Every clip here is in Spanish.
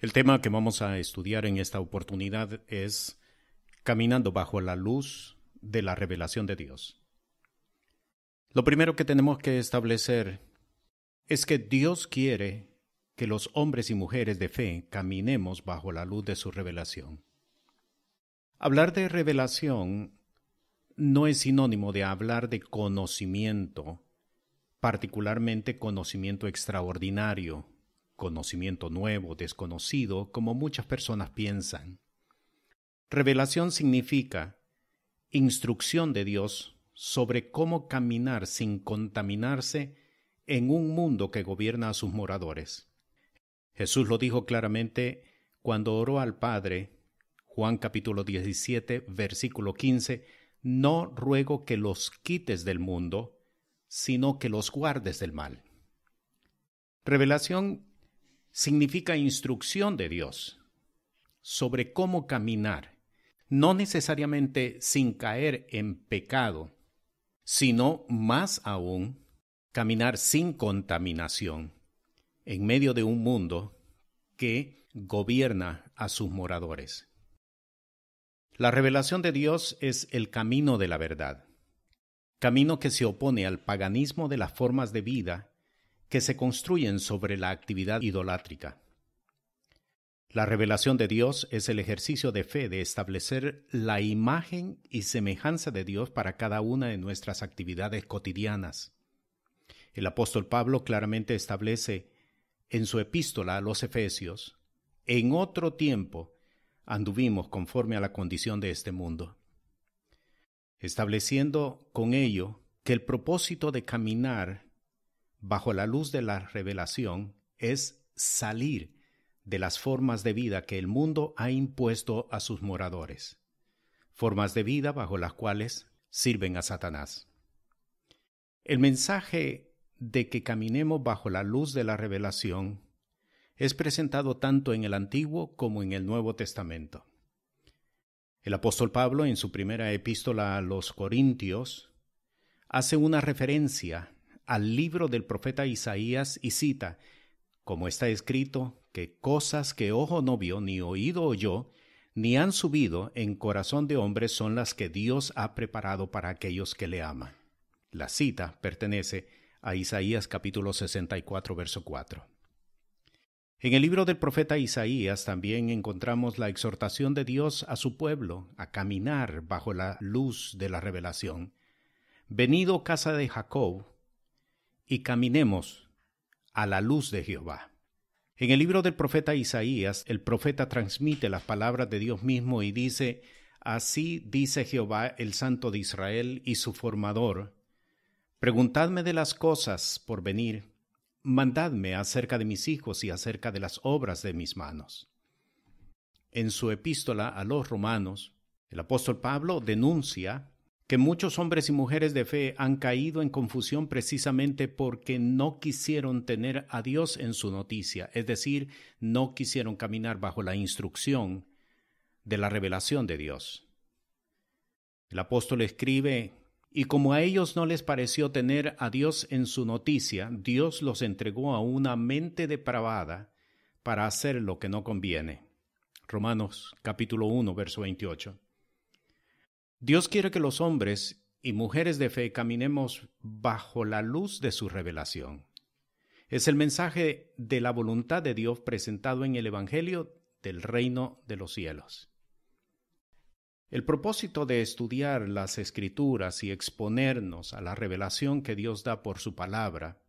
El tema que vamos a estudiar en esta oportunidad es caminando bajo la luz de la revelación de Dios. Lo primero que tenemos que establecer es que Dios quiere que los hombres y mujeres de fe caminemos bajo la luz de su revelación. Hablar de revelación no es sinónimo de hablar de conocimiento, particularmente conocimiento extraordinario, conocimiento nuevo, desconocido, como muchas personas piensan. Revelación significa instrucción de Dios sobre cómo caminar sin contaminarse en un mundo que gobierna a sus moradores. Jesús lo dijo claramente cuando oró al Padre, Juan capítulo 17, versículo 15, no ruego que los quites del mundo, sino que los guardes del mal. Revelación significa instrucción de Dios sobre cómo caminar, no necesariamente sin caer en pecado, sino más aún, caminar sin contaminación en medio de un mundo que gobierna a sus moradores. La revelación de Dios es el camino de la verdad, camino que se opone al paganismo de las formas de vida que se construyen sobre la actividad idolátrica. La revelación de Dios es el ejercicio de fe de establecer la imagen y semejanza de Dios para cada una de nuestras actividades cotidianas. El apóstol Pablo claramente establece en su epístola a los Efesios: en otro tiempo anduvimos conforme a la condición de este mundo, estableciendo con ello que el propósito de caminar bajo la luz de la revelación es salir de las formas de vida que el mundo ha impuesto a sus moradores, formas de vida bajo las cuales sirven a Satanás. El mensaje de que caminemos bajo la luz de la revelación es presentado tanto en el Antiguo como en el Nuevo Testamento. El apóstol Pablo, en su primera epístola a los Corintios, hace una referencia al libro del profeta Isaías y cita, como está escrito, que cosas que ojo no vio, ni oído oyó, ni han subido en corazón de hombre son las que Dios ha preparado para aquellos que le aman. La cita pertenece a Isaías capítulo 64, verso 4. En el libro del profeta Isaías también encontramos la exhortación de Dios a su pueblo a caminar bajo la luz de la revelación. Venid, oh casa de Jacob, y caminemos a la luz de Jehová. En el libro del profeta Isaías, el profeta transmite las palabras de Dios mismo y dice: así dice Jehová, el Santo de Israel y su formador, preguntadme de las cosas por venir, mandadme acerca de mis hijos y acerca de las obras de mis manos. En su epístola a los Romanos, el apóstol Pablo denuncia que muchos hombres y mujeres de fe han caído en confusión precisamente porque no quisieron tener a Dios en su noticia, es decir, no quisieron caminar bajo la instrucción de la revelación de Dios. El apóstol escribe: y como a ellos no les pareció tener a Dios en su noticia, Dios los entregó a una mente depravada para hacer lo que no conviene. Romanos capítulo 1, verso 28. Dios quiere que los hombres y mujeres de fe caminemos bajo la luz de su revelación. Es el mensaje de la voluntad de Dios presentado en el Evangelio del reino de los cielos. El propósito de estudiar las Escrituras y exponernos a la revelación que Dios da por su palabra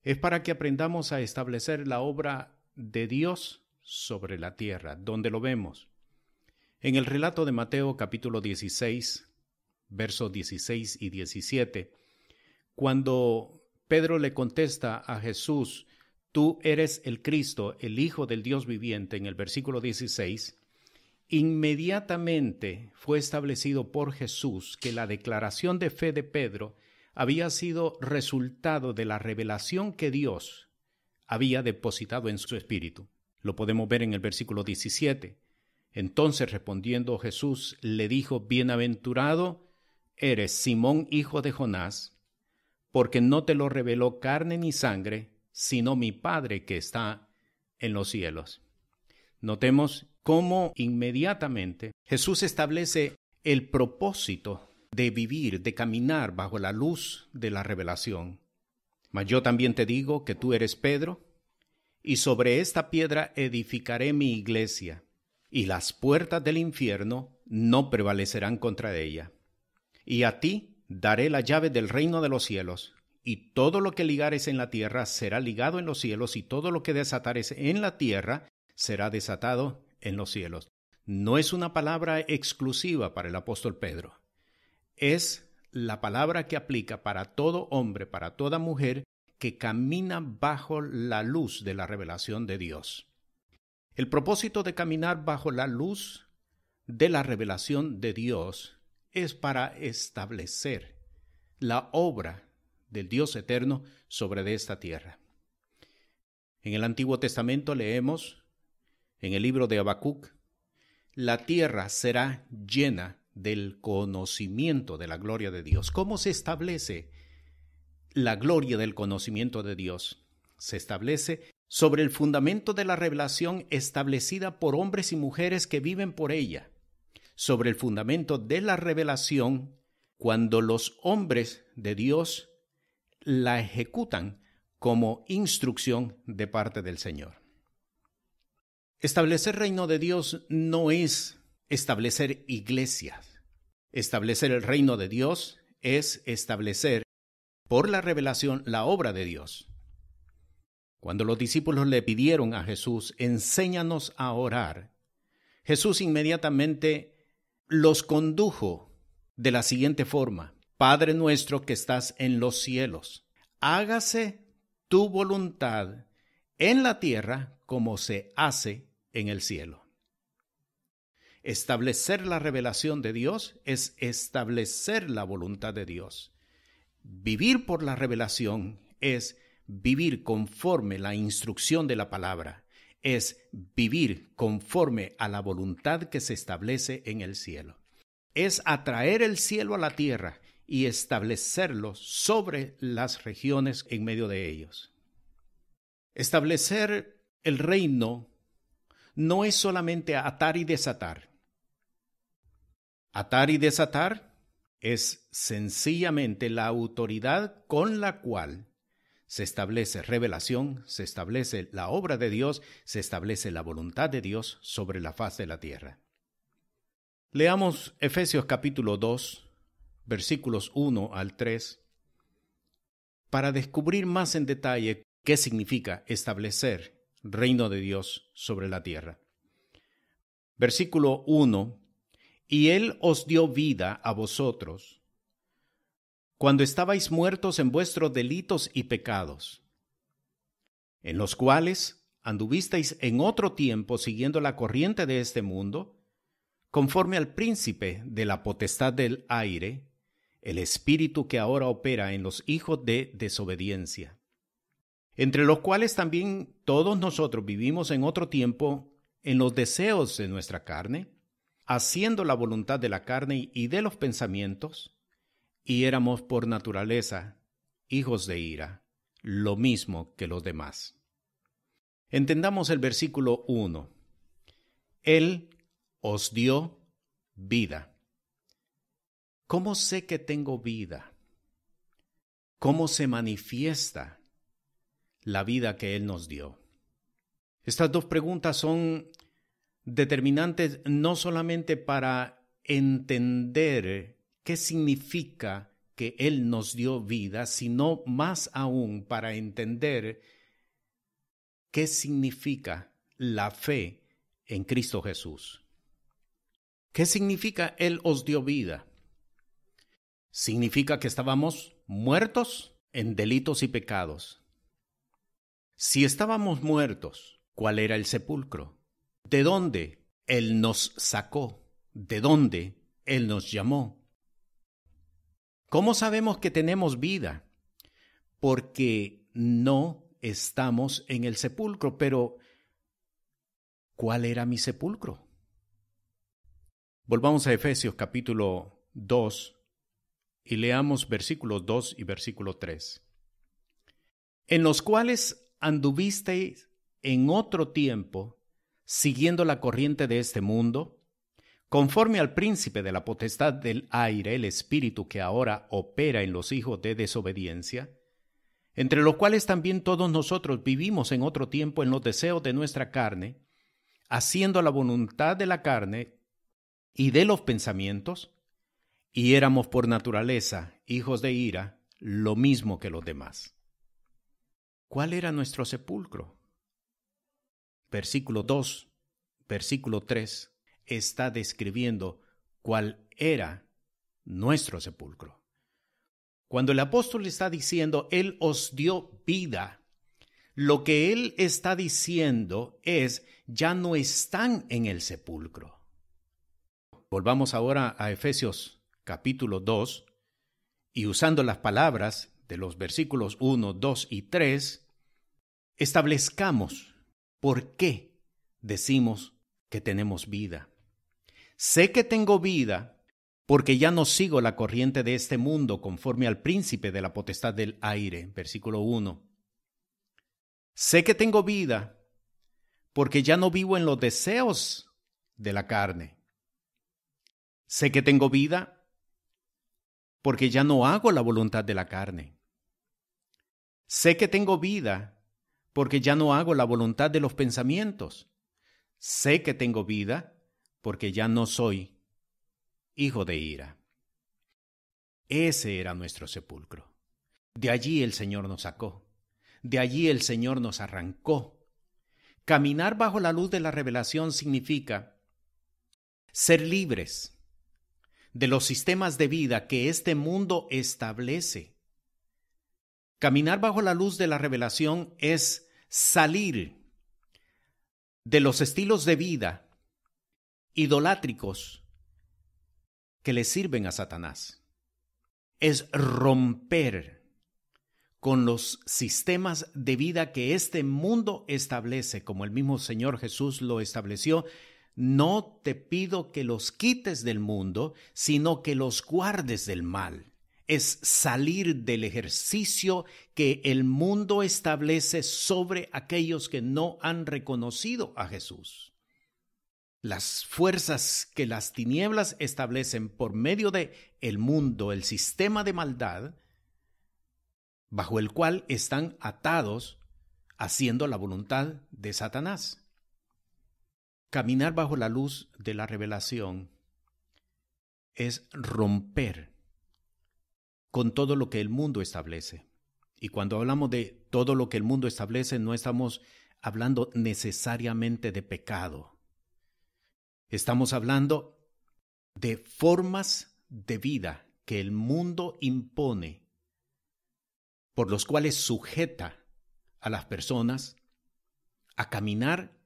es para que aprendamos a establecer la obra de Dios sobre la tierra, donde lo vemos. En el relato de Mateo capítulo 16, versos 16 y 17, cuando Pedro le contesta a Jesús: tú eres el Cristo, el Hijo del Dios viviente, en el versículo 16, inmediatamente fue establecido por Jesús que la declaración de fe de Pedro había sido resultado de la revelación que Dios había depositado en su espíritu. Lo podemos ver en el versículo 17. Entonces respondiendo Jesús le dijo: bienaventurado eres, Simón, hijo de Jonás, porque no te lo reveló carne ni sangre, sino mi Padre que está en los cielos. Notemos cómo inmediatamente Jesús establece el propósito de vivir, de caminar bajo la luz de la revelación. Mas yo también te digo que tú eres Pedro, y sobre esta piedra edificaré mi iglesia, y las puertas del infierno no prevalecerán contra ella. Y a ti daré la llave del reino de los cielos, y todo lo que ligares en la tierra será ligado en los cielos, y todo lo que desatares en la tierra será desatado en los cielos. No es una palabra exclusiva para el apóstol Pedro. Es la palabra que aplica para todo hombre, para toda mujer que camina bajo la luz de la revelación de Dios. El propósito de caminar bajo la luz de la revelación de Dios es para establecer la obra del Dios eterno sobre esta tierra. En el Antiguo Testamento leemos, en el libro de Habacuc, la tierra será llena del conocimiento de la gloria de Dios. ¿Cómo se establece la gloria del conocimiento de Dios? Se establece sobre el fundamento de la revelación establecida por hombres y mujeres que viven por ella. Sobre el fundamento de la revelación, cuando los hombres de Dios la ejecutan como instrucción de parte del Señor. Establecer reino de Dios no es establecer iglesias. Establecer el reino de Dios es establecer por la revelación la obra de Dios. Cuando los discípulos le pidieron a Jesús, enséñanos a orar, Jesús inmediatamente los condujo de la siguiente forma: Padre nuestro que estás en los cielos, hágase tu voluntad en la tierra como se hace en el cielo. Establecer la revelación de Dios es establecer la voluntad de Dios. Vivir por la revelación es vivir conforme la instrucción de la palabra, es vivir conforme a la voluntad que se establece en el cielo. Es atraer el cielo a la tierra y establecerlo sobre las regiones en medio de ellos. Establecer el reino no es solamente atar y desatar. Atar y desatar es sencillamente la autoridad con la cual se establece revelación, se establece la obra de Dios, se establece la voluntad de Dios sobre la faz de la tierra. Leamos Efesios capítulo 2, versículos 1 al 3, para descubrir más en detalle qué significa establecer reino de Dios sobre la tierra. Versículo 1: Y Él os dio vida a vosotros, cuando estabais muertos en vuestros delitos y pecados, en los cuales anduvisteis en otro tiempo siguiendo la corriente de este mundo, conforme al príncipe de la potestad del aire, el espíritu que ahora opera en los hijos de desobediencia, entre los cuales también todos nosotros vivimos en otro tiempo en los deseos de nuestra carne, haciendo la voluntad de la carne y de los pensamientos, y éramos por naturaleza hijos de ira, lo mismo que los demás. Entendamos el versículo 1. Él os dio vida. ¿Cómo sé que tengo vida? ¿Cómo se manifiesta la vida que Él nos dio? Estas dos preguntas son determinantes no solamente para entender qué significa que Él nos dio vida, sino más aún para entender qué significa la fe en Cristo Jesús. ¿Qué significa Él os dio vida? Significa que estábamos muertos en delitos y pecados. Si estábamos muertos, ¿cuál era el sepulcro? ¿De dónde Él nos sacó? ¿De dónde Él nos llamó? ¿Cómo sabemos que tenemos vida? Porque no estamos en el sepulcro. Pero, ¿cuál era mi sepulcro? Volvamos a Efesios capítulo 2 y leamos versículos 2 y versículo 3. En los cuales anduvisteis en otro tiempo, siguiendo la corriente de este mundo, conforme al príncipe de la potestad del aire, el espíritu que ahora opera en los hijos de desobediencia, entre los cuales también todos nosotros vivimos en otro tiempo en los deseos de nuestra carne, haciendo la voluntad de la carne y de los pensamientos, y éramos por naturaleza hijos de ira, lo mismo que los demás. ¿Cuál era nuestro sepulcro? Versículo 2, versículo 3 está describiendo cuál era nuestro sepulcro. Cuando el apóstol está diciendo, Él os dio vida, lo que Él está diciendo es, ya no están en el sepulcro. Volvamos ahora a Efesios capítulo 2, y usando las palabras de los versículos 1, 2 y 3, establezcamos por qué decimos que tenemos vida. Sé que tengo vida porque ya no sigo la corriente de este mundo conforme al príncipe de la potestad del aire. Versículo 1. Sé que tengo vida porque ya no vivo en los deseos de la carne. Sé que tengo vida porque ya no hago la voluntad de la carne. Sé que tengo vida porque ya no hago la voluntad de los pensamientos. Sé que tengo vida porque ya no soy hijo de ira. Ese era nuestro sepulcro. De allí el Señor nos sacó. De allí el Señor nos arrancó. Caminar bajo la luz de la revelación significa ser libres de los sistemas de vida que este mundo establece. Caminar bajo la luz de la revelación es salir de los estilos de vida idolátricos que le sirven a Satanás. Es romper con los sistemas de vida que este mundo establece, como el mismo Señor Jesús lo estableció. No te pido que los quites del mundo, sino que los guardes del mal. Es salir del ejercicio que el mundo establece sobre aquellos que no han reconocido a Jesús. Las fuerzas que las tinieblas establecen por medio de el mundo, el sistema de maldad, bajo el cual están atados haciendo la voluntad de Satanás. Caminar bajo la luz de la revelación es romper con todo lo que el mundo establece. Y cuando hablamos de todo lo que el mundo establece, no estamos hablando necesariamente de pecado. Estamos hablando de formas de vida que el mundo impone, por los cuales sujeta a las personas a caminar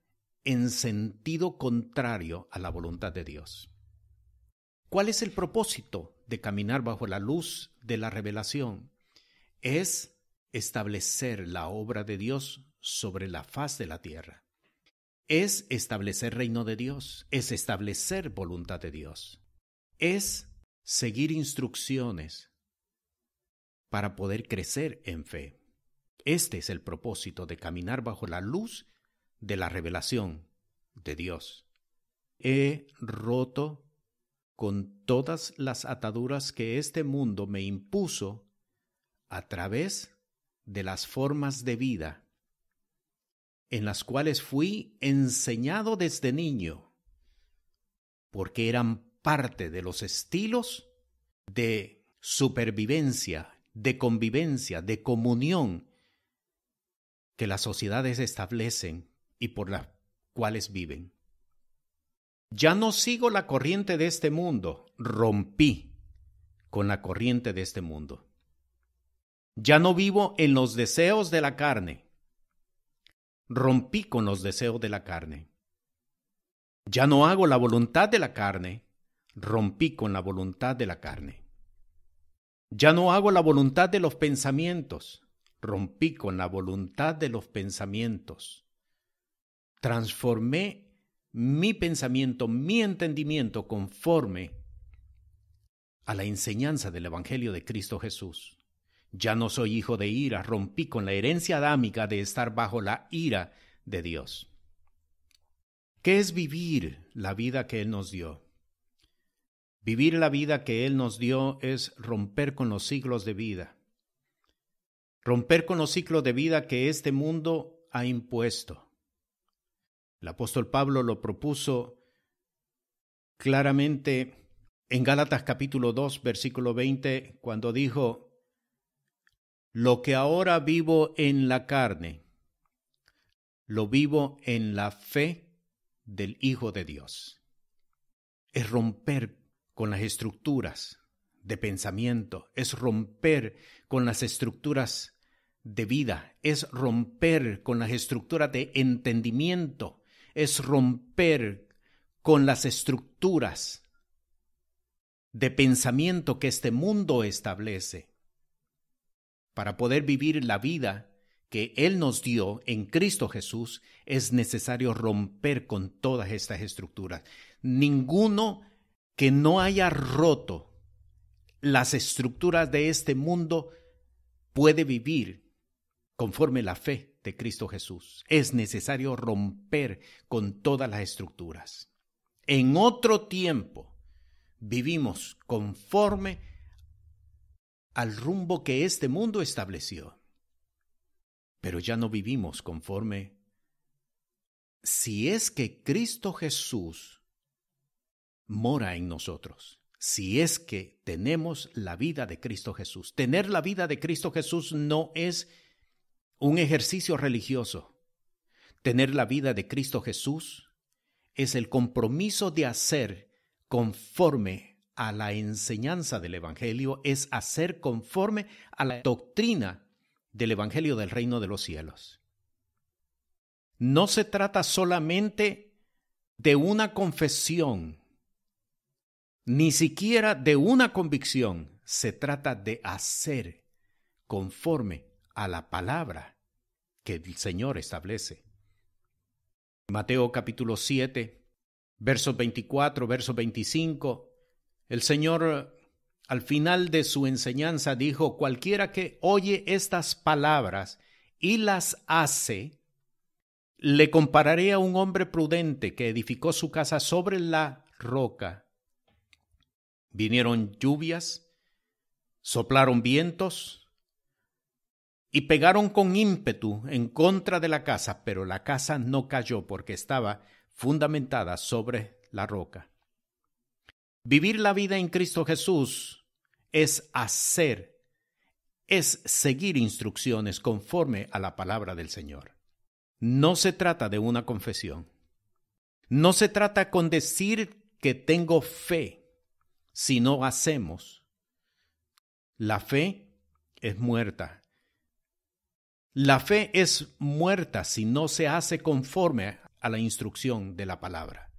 en sentido contrario a la voluntad de Dios. ¿Cuál es el propósito de caminar bajo la luz de la revelación? Es establecer la obra de Dios sobre la faz de la tierra. Es establecer reino de Dios, es establecer voluntad de Dios, es seguir instrucciones para poder crecer en fe. Este es el propósito de caminar bajo la luz de la revelación de Dios. He roto con todas las ataduras que este mundo me impuso a través de las formas de vida en las cuales fui enseñado desde niño, porque eran parte de los estilos de supervivencia, de convivencia, de comunión que las sociedades establecen y por las cuales viven. Ya no sigo la corriente de este mundo, rompí con la corriente de este mundo. Ya no vivo en los deseos de la carne, rompí con los deseos de la carne. Ya no hago la voluntad de la carne, rompí con la voluntad de la carne. Ya no hago la voluntad de los pensamientos, rompí con la voluntad de los pensamientos. Transformé mi pensamiento, mi entendimiento conforme a la enseñanza del Evangelio de Cristo Jesús. Ya no soy hijo de ira, rompí con la herencia adámica de estar bajo la ira de Dios. ¿Qué es vivir la vida que Él nos dio? Vivir la vida que Él nos dio es romper con los ciclos de vida. Romper con los ciclos de vida que este mundo ha impuesto. El apóstol Pablo lo propuso claramente en Gálatas capítulo 2, versículo 20, cuando dijo: lo que ahora vivo en la carne, lo vivo en la fe del Hijo de Dios. Es romper con las estructuras de pensamiento, es romper con las estructuras de vida, es romper con las estructuras de entendimiento, es romper con las estructuras de pensamiento que este mundo establece. Para poder vivir la vida que Él nos dio en Cristo Jesús, es necesario romper con todas estas estructuras. Ninguno que no haya roto las estructuras de este mundo puede vivir conforme la fe de Cristo Jesús. Es necesario romper con todas las estructuras. En otro tiempo vivimos conforme al rumbo que este mundo estableció. Pero ya no vivimos conforme. Si es que Cristo Jesús mora en nosotros, si es que tenemos la vida de Cristo Jesús. Tener la vida de Cristo Jesús no es un ejercicio religioso. Tener la vida de Cristo Jesús es el compromiso de hacer conforme a la enseñanza del Evangelio, es hacer conforme a la doctrina del Evangelio del Reino de los Cielos. No se trata solamente de una confesión, ni siquiera de una convicción. Se trata de hacer conforme a la palabra que el Señor establece. Mateo capítulo 7, versos 24, verso 25, el Señor al final de su enseñanza dijo: cualquiera que oye estas palabras y las hace, le compararé a un hombre prudente que edificó su casa sobre la roca. Vinieron lluvias, soplaron vientos y pegaron con ímpetu en contra de la casa, pero la casa no cayó porque estaba fundamentada sobre la roca. Vivir la vida en Cristo Jesús es hacer, es seguir instrucciones conforme a la palabra del Señor. No se trata de una confesión. No se trata con decir que tengo fe, si no hacemos. La fe es muerta. La fe es muerta si no se hace conforme a la instrucción de la palabra.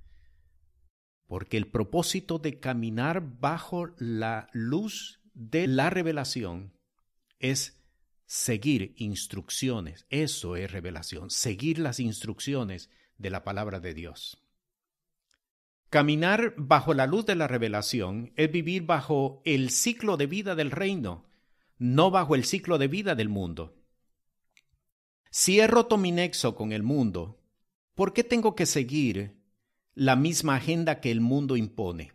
Porque el propósito de caminar bajo la luz de la revelación es seguir instrucciones. Eso es revelación, seguir las instrucciones de la palabra de Dios. Caminar bajo la luz de la revelación es vivir bajo el ciclo de vida del reino, no bajo el ciclo de vida del mundo. Si he roto mi nexo con el mundo, ¿por qué tengo que seguir la misma agenda que el mundo impone?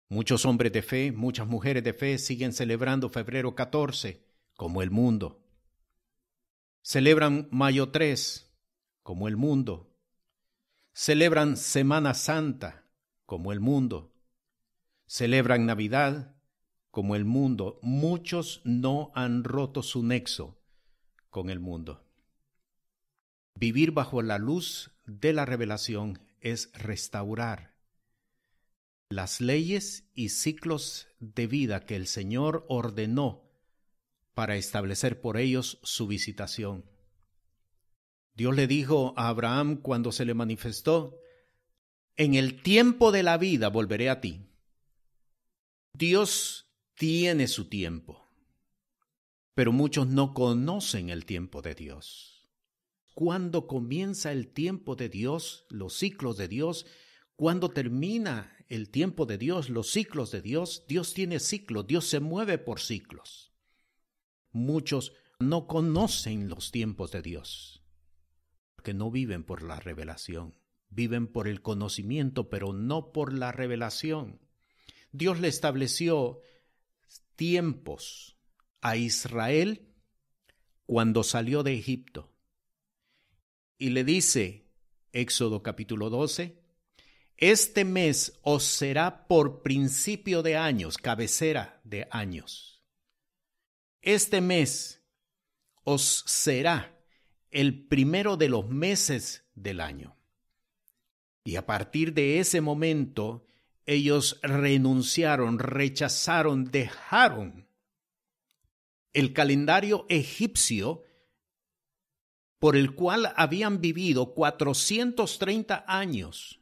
Muchos hombres de fe, muchas mujeres de fe siguen celebrando febrero 14 como el mundo. Celebran mayo 3 como el mundo. Celebran Semana Santa como el mundo. Celebran Navidad como el mundo. Muchos no han roto su nexo con el mundo. Vivir bajo la luz de la revelación es restaurar las leyes y ciclos de vida que el Señor ordenó para establecer por ellos su visitación. Dios le dijo a Abraham cuando se le manifestó: en el tiempo de la vida volveré a ti. Dios tiene su tiempo, pero muchos no conocen el tiempo de Dios. ¿Cuándo comienza el tiempo de Dios, los ciclos de Dios? ¿Cuándo termina el tiempo de Dios, los ciclos de Dios? Dios tiene ciclos, Dios se mueve por ciclos. Muchos no conocen los tiempos de Dios, porque no viven por la revelación, viven por el conocimiento, pero no por la revelación. Dios le estableció tiempos a Israel cuando salió de Egipto. Y le dice, Éxodo capítulo 12, este mes os será por principio de años, cabecera de años. Este mes os será el primero de los meses del año. Y a partir de ese momento, ellos renunciaron, rechazaron, dejaron el calendario egipcio por el cual habían vivido 430 años.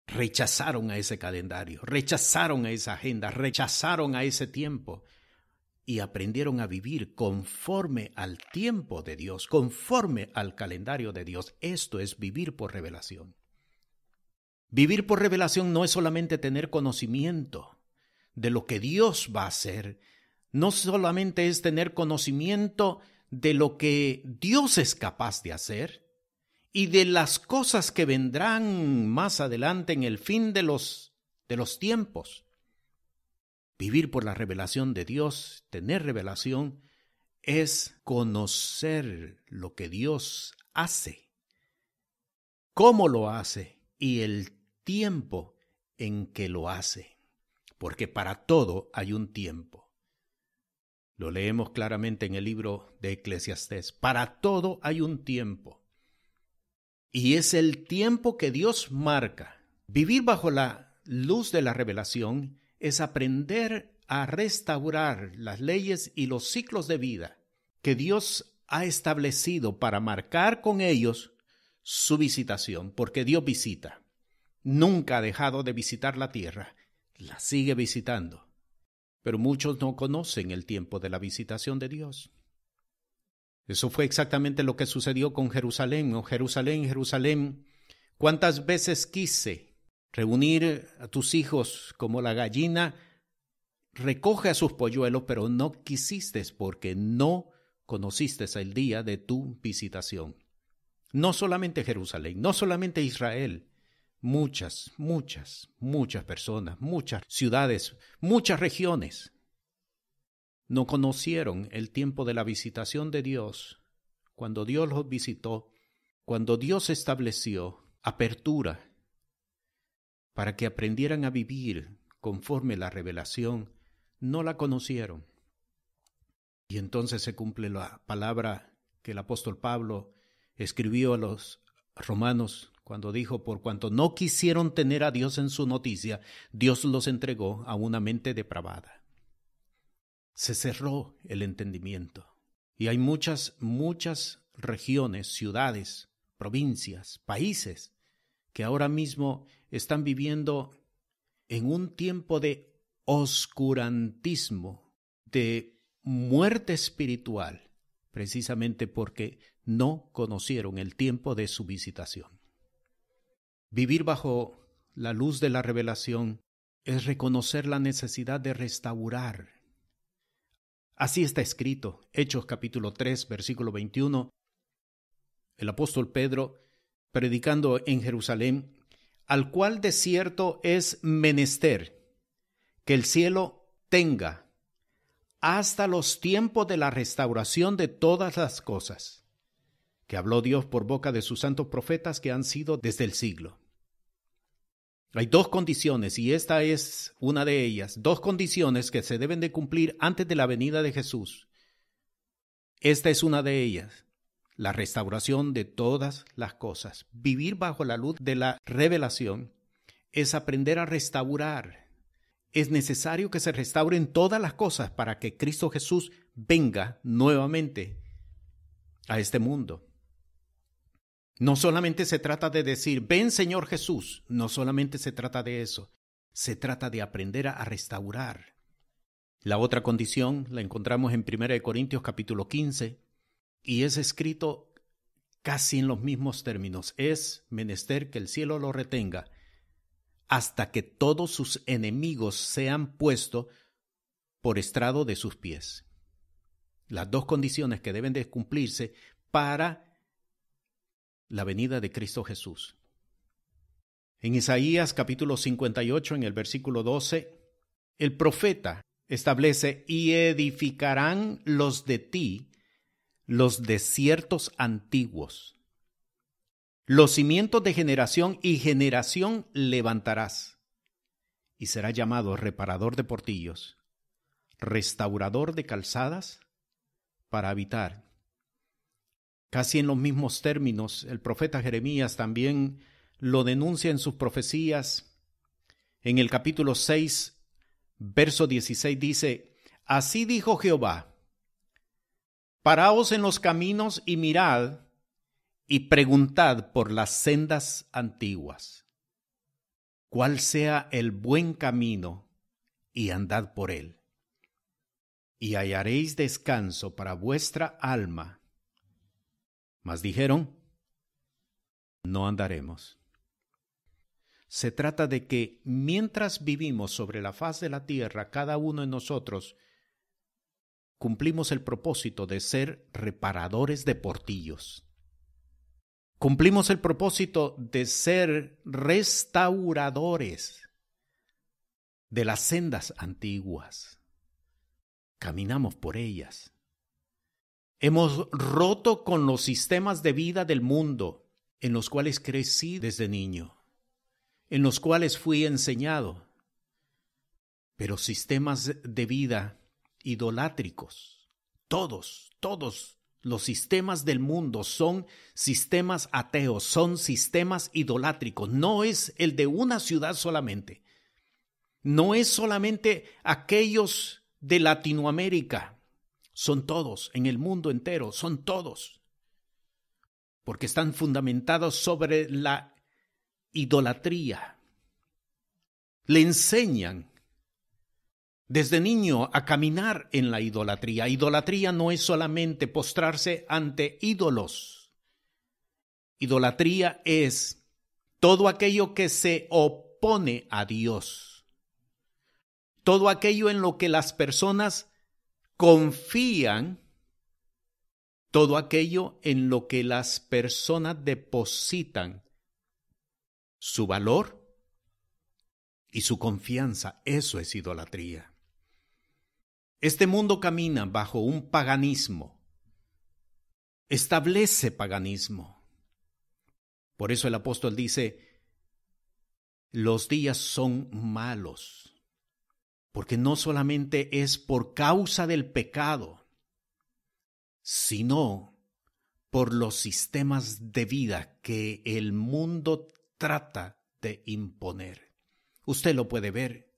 Rechazaron a ese calendario, rechazaron a esa agenda, rechazaron a ese tiempo y aprendieron a vivir conforme al tiempo de Dios, conforme al calendario de Dios. Esto es vivir por revelación. Vivir por revelación no es solamente tener conocimiento de lo que Dios va a hacer, no solamente es tener conocimiento de lo que Dios es capaz de hacer y de las cosas que vendrán más adelante en el fin de los tiempos. Vivir por la revelación de Dios, tener revelación, es conocer lo que Dios hace, cómo lo hace y el tiempo en que lo hace, porque para todo hay un tiempo. Lo leemos claramente en el libro de Eclesiastés. Para todo hay un tiempo. Y es el tiempo que Dios marca. Vivir bajo la luz de la revelación es aprender a restaurar las leyes y los ciclos de vida que Dios ha establecido para marcar con ellos su visitación, porque Dios visita. Nunca ha dejado de visitar la tierra, la sigue visitando. Pero muchos no conocen el tiempo de la visitación de Dios. Eso fue exactamente lo que sucedió con Jerusalén. Oh, Jerusalén, Jerusalén, ¿cuántas veces quise reunir a tus hijos como la gallina recoge a sus polluelos, pero no quisiste porque no conociste el día de tu visitación? No solamente Jerusalén, no solamente Israel, muchas personas, muchas ciudades, muchas regiones no conocieron el tiempo de la visitación de Dios, cuando Dios los visitó, cuando Dios estableció apertura para que aprendieran a vivir conforme la revelación, no la conocieron. Y entonces se cumple la palabra que el apóstol Pablo escribió a los romanos cuando dijo, por cuanto no quisieron tener a Dios en su noticia, Dios los entregó a una mente depravada. Se cerró el entendimiento. Y hay muchas regiones, ciudades, provincias, países que ahora mismo están viviendo en un tiempo de oscurantismo, de muerte espiritual, precisamente porque no conocieron el tiempo de su visitación. Vivir bajo la luz de la revelación es reconocer la necesidad de restaurar. Así está escrito, Hechos capítulo 3, versículo 21. El apóstol Pedro, predicando en Jerusalén, al cual de cierto es menester que el cielo tenga hasta los tiempos de la restauración de todas las cosas, que habló Dios por boca de sus santos profetas que han sido desde el siglo. Hay dos condiciones, y esta es una de ellas, dos condiciones que se deben de cumplir antes de la venida de Jesús. Esta es una de ellas, la restauración de todas las cosas. Vivir bajo la luz de la revelación es aprender a restaurar. Es necesario que se restauren todas las cosas para que Cristo Jesús venga nuevamente a este mundo. No solamente se trata de decir, ven Señor Jesús, no solamente se trata de eso, se trata de aprender a restaurar. La otra condición la encontramos en 1 Corintios capítulo 15 y es escrito casi en los mismos términos. Es menester que el cielo lo retenga hasta que todos sus enemigos sean puestos por estrado de sus pies. Las dos condiciones que deben de cumplirse para la venida de Cristo Jesús. En Isaías capítulo 58, en el versículo 12, el profeta establece: y edificarán los de ti los desiertos antiguos. Los cimientos de generación y generación levantarás, y será llamado reparador de portillos, restaurador de calzadas para habitar. Casi en los mismos términos, el profeta Jeremías también lo denuncia en sus profecías. En el capítulo 6, verso 16 dice: así dijo Jehová, paraos en los caminos y mirad, y preguntad por las sendas antiguas, cuál sea el buen camino, y andad por él, y hallaréis descanso para vuestra alma. Mas dijeron: no andaremos. Se trata de que mientras vivimos sobre la faz de la tierra, cada uno de nosotros cumplimos el propósito de ser reparadores de portillos. Cumplimos el propósito de ser restauradores de las sendas antiguas. Caminamos por ellas. Hemos roto con los sistemas de vida del mundo en los cuales crecí desde niño, en los cuales fui enseñado, pero sistemas de vida idolátricos. Todos los sistemas del mundo son sistemas ateos, son sistemas idolátricos. No es el de una ciudad solamente. No es solamente aquellos de Latinoamérica. Son todos, en el mundo entero, son todos. Porque están fundamentados sobre la idolatría. Le enseñan desde niño a caminar en la idolatría. Idolatría no es solamente postrarse ante ídolos. Idolatría es todo aquello que se opone a Dios. Todo aquello en lo que las personas confían, todo aquello en lo que las personas depositan su valor y su confianza. Eso es idolatría. Este mundo camina bajo un paganismo, establece paganismo. Por eso el apóstol dice: los días son malos, porque no solamente es por causa del pecado, sino por los sistemas de vida que el mundo trata de imponer. Usted lo puede ver.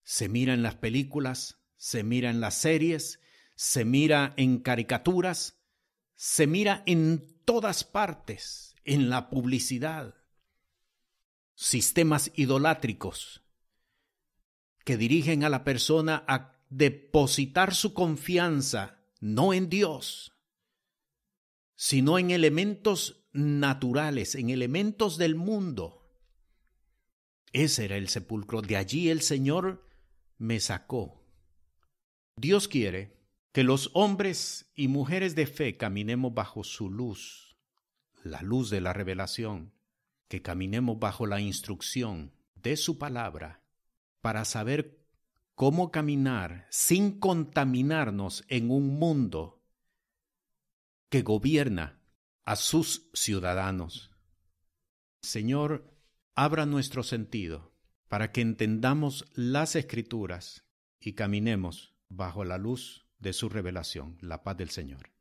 Se mira en las películas, se mira en las series, se mira en caricaturas, se mira en todas partes, en la publicidad. Sistemas idolátricos que dirigen a la persona a depositar su confianza no en Dios, sino en elementos naturales, en elementos del mundo. Ese era el sepulcro. De allí el Señor me sacó. Dios quiere que los hombres y mujeres de fe caminemos bajo su luz, la luz de la revelación, que caminemos bajo la instrucción de su palabra para saber cómo caminar sin contaminarnos en un mundo que gobierna a sus ciudadanos. Señor, abra nuestro sentido para que entendamos las Escrituras y caminemos bajo la luz de su revelación. La paz del Señor.